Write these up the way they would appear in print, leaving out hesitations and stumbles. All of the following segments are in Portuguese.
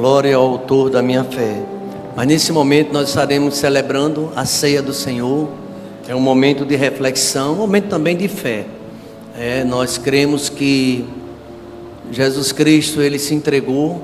Glória ao autor da minha fé. Mas nesse momento nós estaremos celebrando a ceia do Senhor. É um momento de reflexão, um momento também de fé. Nós cremos que Jesus Cristo, Ele se entregou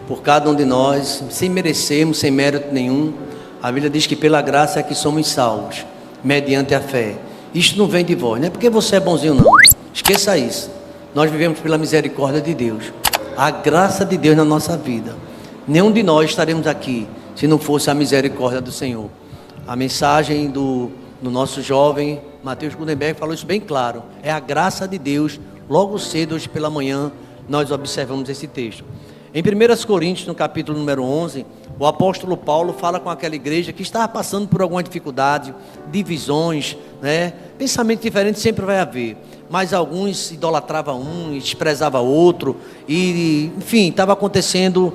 por cada um de nós, sem merecermos, sem mérito nenhum. A Bíblia diz que pela graça é que somos salvos, mediante a fé. Isto não vem de vós, não é porque você é bonzinho não. Esqueça isso. Nós vivemos pela misericórdia de Deus, a graça de Deus na nossa vida. Nenhum de nós estaremos aqui se não fosse a misericórdia do Senhor. A mensagem do nosso jovem Mateus Gutenberg falou isso bem claro. É a graça de Deus. Logo cedo, hoje pela manhã, nós observamos esse texto. Em 1 Coríntios, no capítulo número 11, o apóstolo Paulo fala com aquela igreja que estava passando por alguma dificuldade, divisões, pensamento diferente sempre vai haver, mas alguns idolatravam um, desprezavam outro, e enfim, estava acontecendo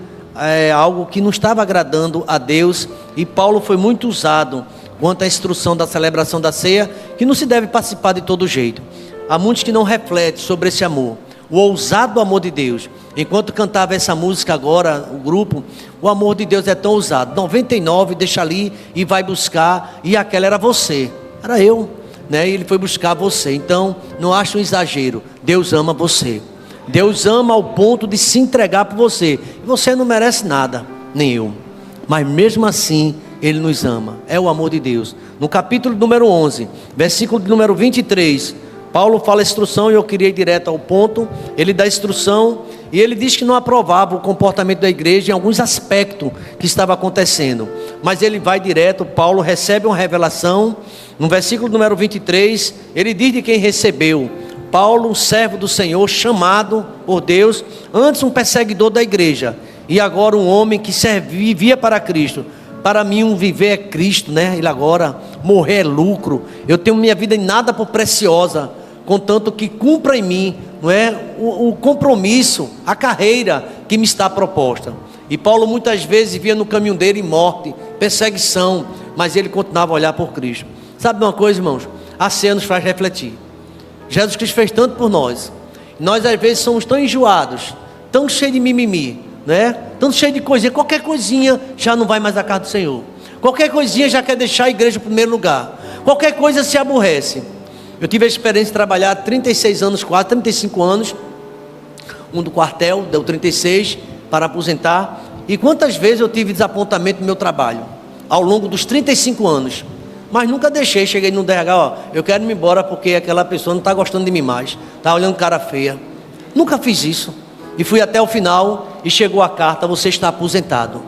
algo que não estava agradando a Deus, e Paulo foi muito usado quanto à instrução da celebração da ceia, que não se deve participar de todo jeito. Há muitos que não refletem sobre esse amor, o ousado amor de Deus. Enquanto cantava essa música agora, o grupo, o amor de Deus é tão ousado. 99 deixa ali e vai buscar, e aquela era você, era eu, e ele foi buscar você. Então não acha um exagero, Deus ama você, Deus ama ao ponto de se entregar por você, e você não merece nada, nem eu, mas mesmo assim Ele nos ama, é o amor de Deus. No capítulo número 11, versículo número 23, Paulo fala a instrução, e eu queria ir direto ao ponto. Ele dá a instrução, e ele diz que não aprovava o comportamento da igreja em alguns aspectos que estava acontecendo, mas ele vai direto. Paulo recebe uma revelação, no versículo número 23, ele diz de quem recebeu. Paulo, um servo do Senhor, chamado por Deus, antes um perseguidor da igreja, e agora um homem que vivia para Cristo. Para mim um viver é Cristo, Ele agora, morrer é lucro. Eu tenho minha vida em nada por preciosa, contanto que cumpra em mim, o compromisso, a carreira que me está proposta. E Paulo muitas vezes via no caminho dele morte, perseguição, mas ele continuava a olhar por Cristo. Sabe uma coisa, irmãos? A ceia nos faz refletir. Jesus Cristo fez tanto por nós. Nós às vezes somos tão enjoados, tão cheios de mimimi, tanto cheio de coisinha, qualquer coisinha já não vai mais à casa do Senhor, qualquer coisinha já quer deixar a igreja em primeiro lugar, qualquer coisa se aborrece. Eu tive a experiência de trabalhar 36 anos, quase 35 anos, um do quartel, deu 36 para aposentar, e quantas vezes eu tive desapontamento no meu trabalho, ao longo dos 35 anos, mas nunca deixei. Cheguei no DRH, eu quero ir embora porque aquela pessoa não está gostando de mim mais, está olhando cara feia. Nunca fiz isso. E fui até o final, e chegou a carta: você está aposentado,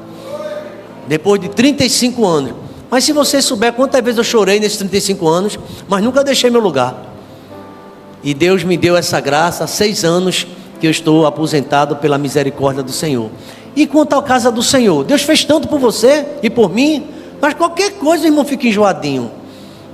depois de 35 anos. Mas se você souber quantas vezes eu chorei nesses 35 anos, mas nunca deixei meu lugar. E Deus me deu essa graça, há 6 anos que eu estou aposentado pela misericórdia do Senhor. E quanto à casa do Senhor, Deus fez tanto por você e por mim, mas qualquer coisa, irmão, fica enjoadinho,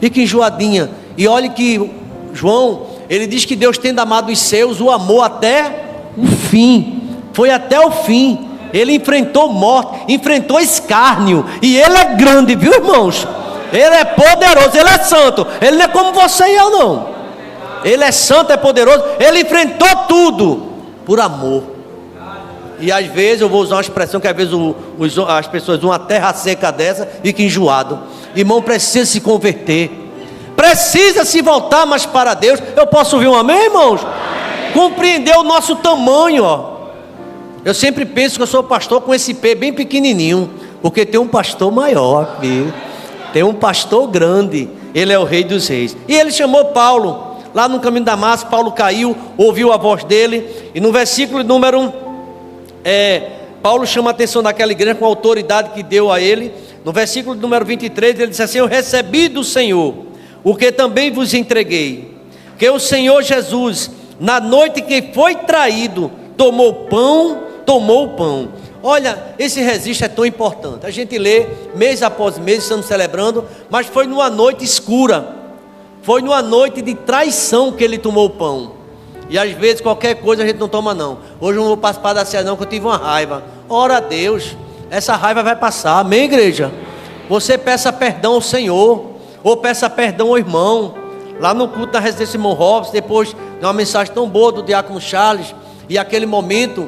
fica enjoadinha. E olhe que João, ele diz que Deus tendo amado os seus, o amou até o fim, foi até o fim. Ele enfrentou morte, enfrentou escárnio, e Ele é grande, viu, irmãos? Ele é poderoso, Ele é santo, Ele não é como você e eu não. Ele é santo, é poderoso, Ele enfrentou tudo por amor. E às vezes, eu vou usar uma expressão que às vezes as pessoas usam, uma terra seca dessa, fica enjoado. Irmão, precisa se converter, precisa se voltar mais para Deus. Eu posso ouvir um amém, irmãos? Compreender o nosso tamanho, Eu sempre penso que eu sou pastor com esse P bem pequenininho, porque tem um pastor maior, tem um pastor grande, ele é o Rei dos Reis. E ele chamou Paulo, lá no caminho de Damasco. Paulo caiu, ouviu a voz dele, e no versículo número 1, Paulo chama a atenção daquela igreja com a autoridade que deu a ele. No versículo número 23, ele diz assim: eu recebi do Senhor o que também vos entreguei, que o Senhor Jesus, na noite que foi traído, tomou o pão. Olha, esse registro é tão importante. A gente lê mês após mês, estamos celebrando, mas foi numa noite escura, foi numa noite de traição que ele tomou o pão. E às vezes qualquer coisa a gente não toma não. Hoje eu não vou participar da ceia não, que eu tive uma raiva. Ora a Deus, essa raiva vai passar, amém, igreja? Você peça perdão ao Senhor, ou peça perdão ao irmão. Lá no culto da residência Irmão Robson, depois de uma mensagem tão boa do diácono Charles, e aquele momento,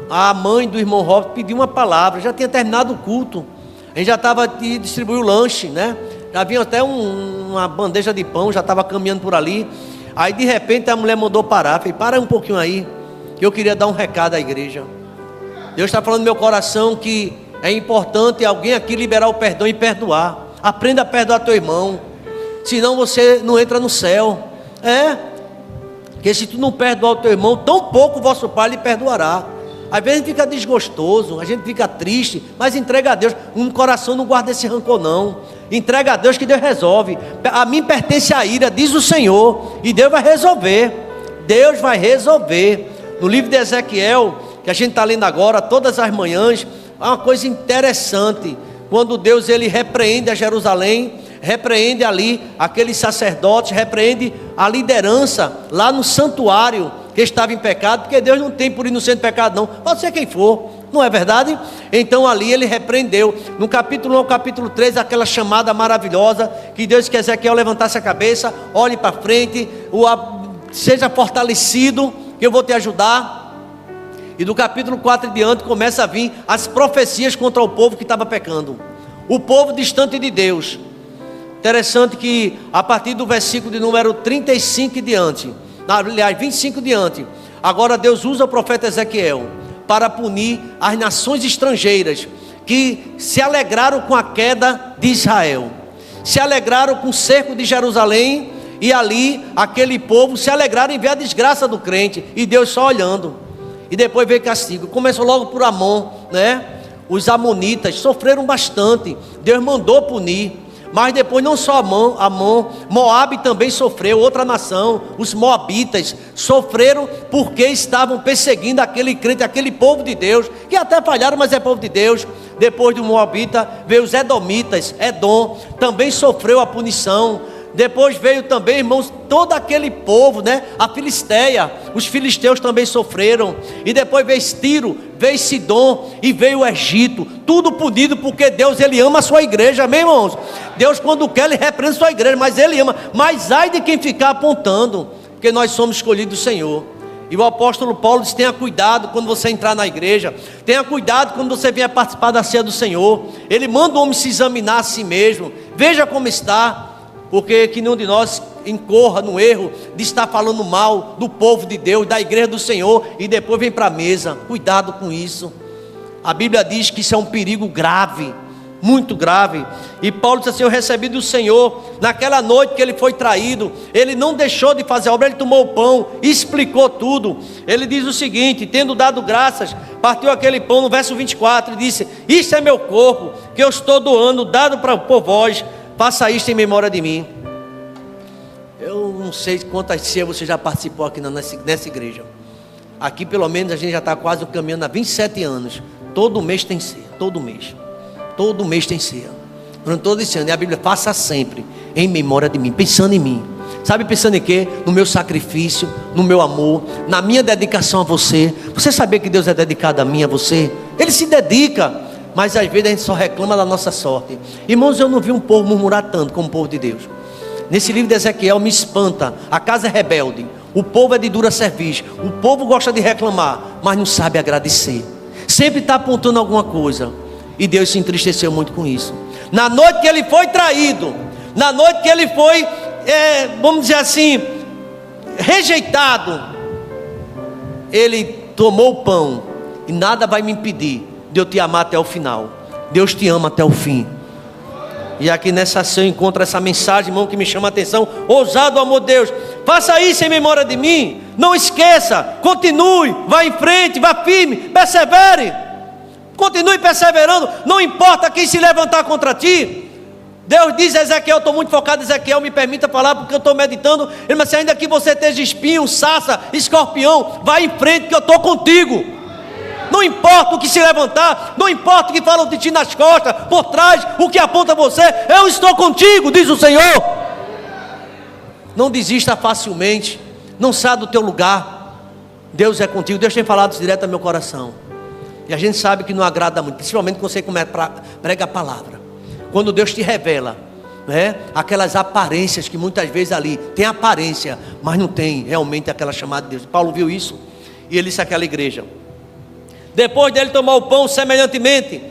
a mãe do irmão Robson pediu uma palavra. Já tinha terminado o culto. A gente já estava de distribuir o lanche, né? Já vinha até uma bandeja de pão, já estava caminhando por ali. Aí de repente a mulher mandou parar. Falei, para um pouquinho aí, que eu queria dar um recado à igreja. Deus está falando no meu coração que é importante alguém aqui liberar o perdão e perdoar. Aprenda a perdoar teu irmão, senão você não entra no céu. Porque se tu não perdoar o teu irmão, tão pouco o vosso Pai lhe perdoará. Às vezes a gente fica desgostoso, a gente fica triste, mas entrega a Deus. Um coração não guarda esse rancor não. Entrega a Deus que Deus resolve. A mim pertence a ira, diz o Senhor, e Deus vai resolver. Deus vai resolver. No livro de Ezequiel, que a gente está lendo agora, todas as manhãs, é uma coisa interessante. Quando Deus ele repreende a Jerusalém, repreende ali aqueles sacerdotes, repreende a liderança lá no santuário que estava em pecado, porque Deus não tem por inocente pecado não, pode ser quem for, não é verdade? Então ali ele repreendeu, no capítulo 1 ao capítulo 3, aquela chamada maravilhosa, que Deus quer Ezequiel levantasse a cabeça, olhe para frente, seja fortalecido, que eu vou te ajudar. E do capítulo 4 em diante começa a vir as profecias contra o povo que estava pecando, o povo distante de Deus. Interessante que a partir do versículo de número 35 em diante, aliás 25 em diante, agora Deus usa o profeta Ezequiel para punir as nações estrangeiras que se alegraram com a queda de Israel, se alegraram com o cerco de Jerusalém, e ali aquele povo se alegraram em ver a desgraça do crente, e Deus só olhando. E depois veio castigo. Começou logo por Amon, né? Os amonitas sofreram bastante. Deus mandou punir. Mas depois não só Amon, Moabe também sofreu, outra nação. Os moabitas sofreram porque estavam perseguindo aquele crente, aquele povo de Deus, que até falharam, mas é povo de Deus. Depois do Moabita veio os edomitas. Edom também sofreu a punição. Depois veio também, irmãos, todo aquele povo, né? A Filisteia, os filisteus também sofreram. E depois veio Tiro, veio Sidom e veio o Egito. Tudo punido porque Deus, ele ama a sua igreja, amém, irmãos? Deus quando quer, ele repreende a sua igreja, mas ele ama. Mas ai de quem ficar apontando, porque nós somos escolhidos do Senhor. E o apóstolo Paulo diz, tenha cuidado quando você entrar na igreja. Tenha cuidado quando você vier participar da ceia do Senhor. Ele manda o homem se examinar a si mesmo. Veja como está. Porque que nenhum de nós incorra no erro de estar falando mal do povo de Deus, da igreja do Senhor, e depois vem para a mesa. Cuidado com isso. A Bíblia diz que isso é um perigo grave, muito grave. E Paulo diz assim, eu recebi do Senhor, naquela noite que ele foi traído, ele não deixou de fazer a obra, ele tomou o pão, explicou tudo. Ele diz o seguinte, tendo dado graças, partiu aquele pão, no verso 24, e disse, isso é meu corpo, que eu estou doando, dado por vós, faça isto em memória de mim. Eu não sei quantas ceias você já participou aqui nessa igreja. Aqui pelo menos a gente já está quase caminhando há 27 anos. Todo mês tem ceia, todo mês. Todo mês tem ceia. Durante todo esse ano, e a Bíblia, faça sempre em memória de mim, pensando em mim. Sabe pensando em quê? No meu sacrifício, no meu amor, na minha dedicação a você. Você sabia que Deus é dedicado a mim, a você? Ele se dedica. Mas às vezes a gente só reclama da nossa sorte. Irmãos, eu não vi um povo murmurar tanto como o povo de Deus. Nesse livro de Ezequiel me espanta. A casa é rebelde, o povo é de dura cerviz, o povo gosta de reclamar, mas não sabe agradecer. Sempre está apontando alguma coisa. E Deus se entristeceu muito com isso. Na noite que ele foi traído, na noite que ele foi, vamos dizer assim, rejeitado, ele tomou o pão. E nada vai me impedir de eu te amar até o final. Deus te ama até o fim. E aqui nessa ação eu encontro essa mensagem, irmão, que me chama a atenção. Ousado amor de Deus, faça isso em memória de mim. Não esqueça, continue, vá em frente, vá firme, persevere. Continue perseverando, não importa quem se levantar contra ti. Deus diz a Ezequiel, eu estou muito focado em Ezequiel, me permita falar porque eu estou meditando. Ele disse, ainda que você esteja espinho, sarça, escorpião, vá em frente que eu estou contigo. Não importa o que se levantar, não importa o que falam de ti nas costas, por trás, o que aponta você, eu estou contigo, diz o Senhor. Não desista facilmente, não saia do teu lugar. Deus é contigo. Deus tem falado isso direto ao meu coração. E a gente sabe que não agrada muito, principalmente quando você prega a palavra. Quando Deus te revela, né, aquelas aparências que muitas vezes ali tem aparência, mas não tem realmente aquela chamada de Deus. Paulo viu isso e ele disse àquela igreja, Depois dele tomar o pão semelhantemente,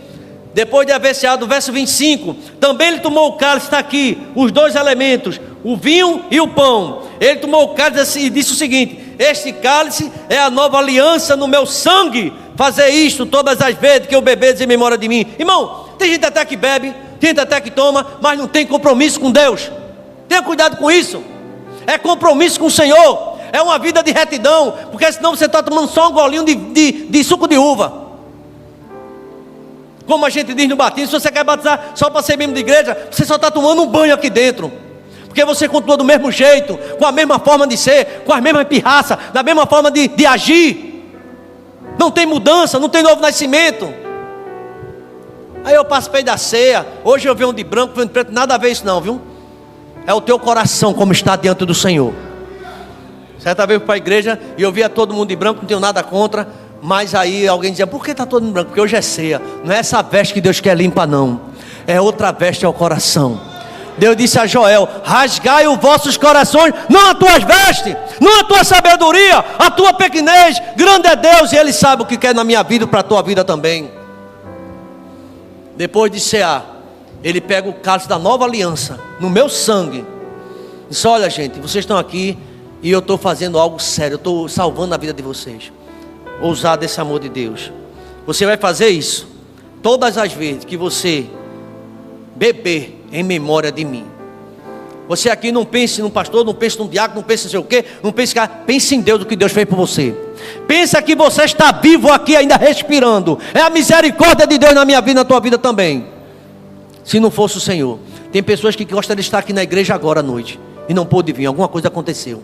depois de haver ceado, verso 25, também ele tomou o cálice, está aqui, os dois elementos, o vinho e o pão. Ele tomou o cálice e disse o seguinte: este cálice é a nova aliança no meu sangue, fazer isto todas as vezes que eu beberes em memória de mim. Irmão, tem gente até que bebe, tem gente até que toma, mas não tem compromisso com Deus. Tenha cuidado com isso. É compromisso com o Senhor, é uma vida de retidão, porque senão você está tomando só um golinho de suco de uva. Como a gente diz no batismo, se você quer batizar só para ser membro de igreja, você só está tomando um banho aqui dentro, porque você continua do mesmo jeito, com a mesma forma de ser, com a mesma pirraça, da mesma forma de agir. Não tem mudança, não tem novo nascimento. Aí eu participei da ceia, hoje eu venho de branco, venho de preto, nada a ver isso não, viu? É o teu coração como está diante do Senhor. Certa vez eu fui para a igreja e eu via todo mundo de branco, não tenho nada contra. Mas aí alguém dizia: por que está todo mundo branco? Porque hoje é ceia. Não é essa veste que Deus quer limpa não, é outra veste, é o coração. Deus disse a Joel: rasgai os vossos corações, não as tuas vestes, não a tua sabedoria, a tua pequenez. Grande é Deus e Ele sabe o que quer na minha vida e para a tua vida também. Depois de cear, Ele pega o cálice da nova aliança, no meu sangue. Diz: olha gente, vocês estão aqui e eu estou fazendo algo sério, eu estou salvando a vida de vocês. Ousar desse amor de Deus. Você vai fazer isso todas as vezes que você beber em memória de mim. Você aqui não pense num pastor, não pense num diácono, não pense em sei o quê, não pense que pense em Deus, do que Deus fez por você. Pensa que você está vivo aqui ainda respirando. É a misericórdia de Deus na minha vida, na tua vida também. Se não fosse o Senhor. Tem pessoas que gostam de estar aqui na igreja agora à noite e não pôde vir, alguma coisa aconteceu.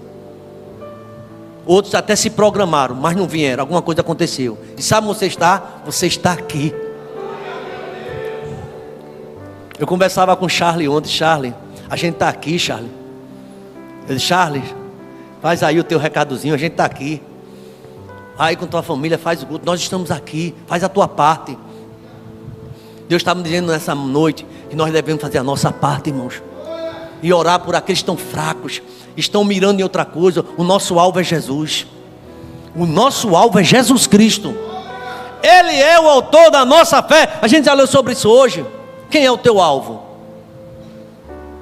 Outros até se programaram, mas não vieram, alguma coisa aconteceu. E sabe onde você está? Você está aqui. Eu conversava com o Charlie ontem. Charlie, a gente está aqui, Charlie. Eu disse: Charlie, faz aí o teu recadozinho, a gente está aqui. Aí com tua família faz o culto, nós estamos aqui, faz a tua parte. Deus está me dizendo nessa noite que nós devemos fazer a nossa parte, irmãos. E orar por aqueles que estão fracos, estão mirando em outra coisa. O nosso alvo é Jesus. O nosso alvo é Jesus Cristo. Ele é o autor da nossa fé. A gente já leu sobre isso hoje. Quem é o teu alvo?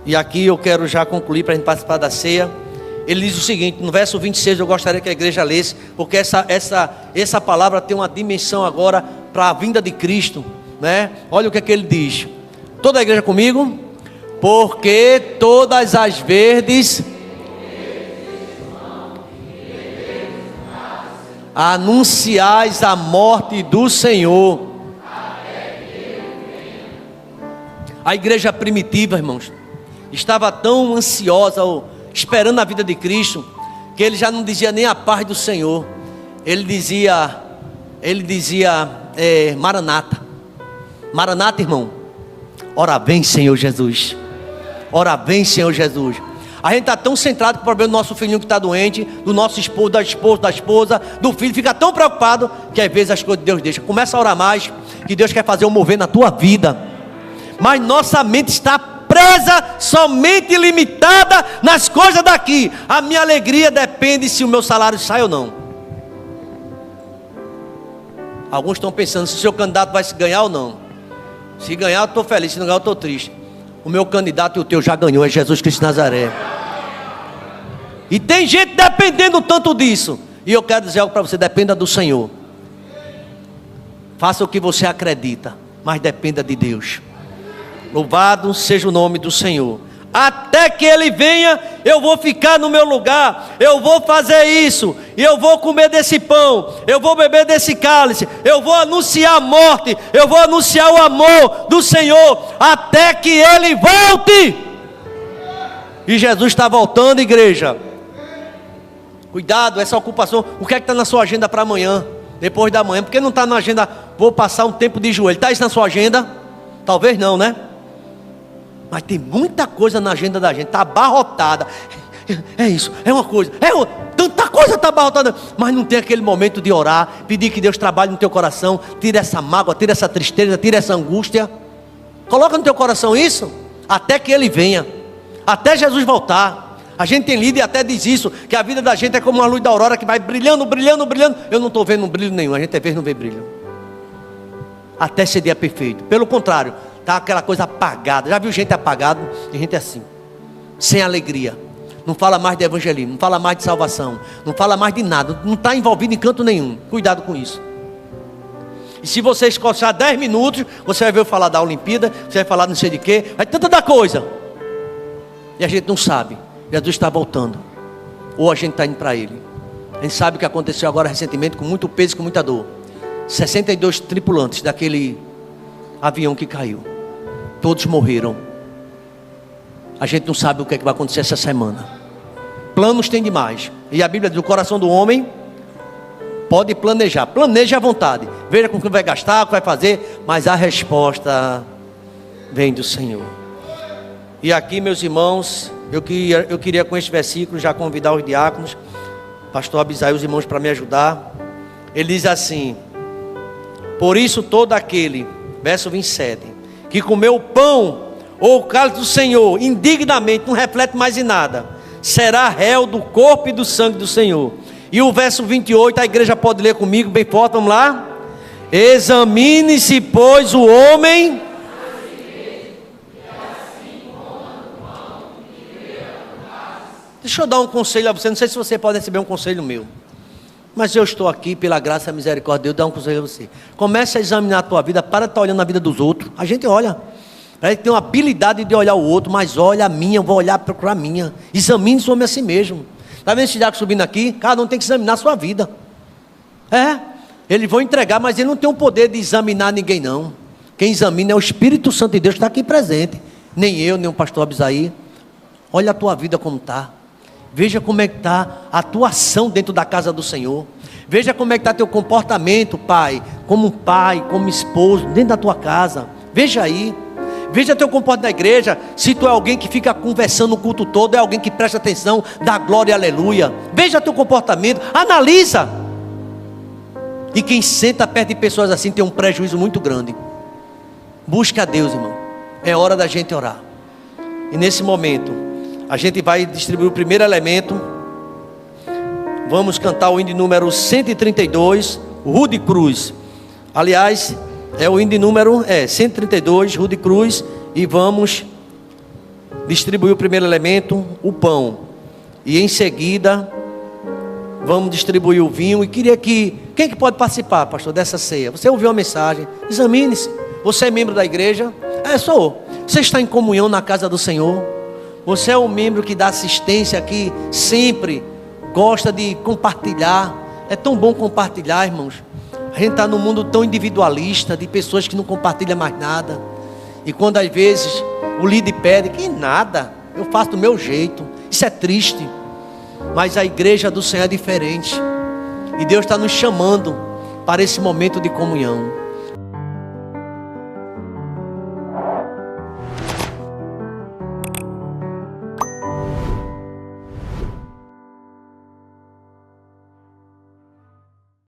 E aqui eu quero já concluir para a gente participar da ceia. Ele diz o seguinte, no verso 26, eu gostaria que a igreja lesse, porque essa palavra tem uma dimensão agora para a vinda de Cristo, né? Olha o que é que ele diz. Toda a igreja comigo? Porque todas as verdes anunciais a morte do Senhor. A igreja primitiva, irmãos, estava tão ansiosa, esperando a vida de Cristo, que ele já não dizia nem a paz do Senhor. Ele dizia Maranata. Maranata, irmão. Ora vem, Senhor Jesus. Ora vem, Senhor Jesus. A gente está tão centrado com o problema do nosso filhinho que está doente, do nosso esposo, da esposa, do filho, fica tão preocupado, que às vezes as coisas de Deus deixam. Começa a orar mais, que Deus quer fazer um mover na tua vida. Mas nossa mente está presa, somente limitada nas coisas daqui. A minha alegria depende se o meu salário sai ou não. Alguns estão pensando se o seu candidato vai se ganhar ou não. Se ganhar eu estou feliz, se não ganhar eu estou triste. O meu candidato e o teu já ganhou, é Jesus Cristo de Nazaré. E tem gente dependendo tanto disso. E eu quero dizer algo para você: dependa do Senhor. Faça o que você acredita, mas dependa de Deus. Louvado seja o nome do Senhor. Até que Ele venha, eu vou ficar no meu lugar, eu vou fazer isso, e eu vou comer desse pão, eu vou beber desse cálice, eu vou anunciar a morte, eu vou anunciar o amor do Senhor, até que Ele volte. E Jesus está voltando, igreja. Cuidado, essa ocupação. O que é que está na sua agenda para amanhã, depois da manhã? Porque não está na agenda, vou passar um tempo de joelho. Está isso na sua agenda? Talvez não, né? Mas tem muita coisa na agenda da gente, está abarrotada. É isso, é uma coisa, tanta coisa está abarrotada. Mas não tem aquele momento de orar, pedir que Deus trabalhe no teu coração, tire essa mágoa, tire essa tristeza, tire essa angústia. Coloca no teu coração isso, até que Ele venha, até Jesus voltar. A gente tem lido e até diz isso, que a vida da gente é como uma luz da aurora que vai brilhando, brilhando, brilhando. Eu não estou vendo brilho nenhum, a gente às vezes não vê brilho. até ser dia perfeito. Pelo contrário, está aquela coisa apagada. Já viu gente apagada? E gente assim, sem alegria. Não fala mais de evangelismo, não fala mais de salvação, não fala mais de nada, não está envolvido em canto nenhum. Cuidado com isso. E se você escoçar 10 minutos, você vai ver eu falar da Olimpíada, você vai falar não sei de quê, vai tanta da coisa. E a gente não sabe. Jesus está voltando. Ou a gente está indo para Ele. A gente sabe o que aconteceu agora recentemente, com muito peso e com muita dor. 62 tripulantes daquele avião que caiu. Todos morreram. A gente não sabe o que é que vai acontecer essa semana. Planos tem demais. E a Bíblia diz: o coração do homem pode planejar. Planeje à vontade. Veja com o que vai gastar, o que vai fazer. Mas a resposta vem do Senhor. E aqui, meus irmãos, eu queria com este versículo já convidar os diáconos, pastor Abisaí, os irmãos, para me ajudar. Ele diz assim: por isso todo aquele, verso 27, que comeu o pão ou o cálice do Senhor indignamente, não reflete mais em nada, será réu do corpo e do sangue do Senhor. E o verso 28, a igreja pode ler comigo bem forte, vamos lá? Examine-se, pois, o homem. Deixa eu dar um conselho a você, não sei se você pode receber um conselho meu, mas eu estou aqui pela graça e misericórdia de Deus, dar um conselho a você. Comece a examinar a tua vida, para de estar olhando a vida dos outros. A gente olha, a gente tem uma habilidade de olhar o outro, mas olha a minha, eu vou olhar, procurar a minha. Examine o homem a si mesmo. Está vendo esse diácono subindo aqui? Cada um tem que examinar a sua vida. Eles vão entregar, mas ele não tem o poder de examinar ninguém não. Quem examina é o Espírito Santo de Deus que está aqui presente. Nem eu, nem o pastor Abisaí. Olha a tua vida como está. Veja como é que está a tua ação dentro da casa do Senhor. Veja como é que está teu comportamento, pai, como esposo, dentro da tua casa. Veja aí. Veja teu comportamento na igreja. Se tu é alguém que fica conversando o culto todo, é alguém que presta atenção, dá glória e aleluia. Veja teu comportamento, analisa. E quem senta perto de pessoas assim tem um prejuízo muito grande. Busca a Deus, irmão. É hora da gente orar. E nesse momento a gente vai distribuir o primeiro elemento. Vamos cantar o hino número 132, Rude Cruz. Aliás, é o hino número 132, Rude Cruz. E vamos distribuir o primeiro elemento, o pão. E em seguida vamos distribuir o vinho. E queria que... Quem que pode participar, pastor, dessa ceia? Você ouviu a mensagem? Examine-se. Você é membro da igreja? Sou. Você está em comunhão na casa do Senhor? Você é um membro que dá assistência aqui, sempre gosta de compartilhar. É tão bom compartilhar, irmãos. A gente está num mundo tão individualista, de pessoas que não compartilham mais nada. E quando às vezes o líder pede, que nada, eu faço do meu jeito. Isso é triste. Mas a igreja do Senhor é diferente. E Deus está nos chamando para esse momento de comunhão.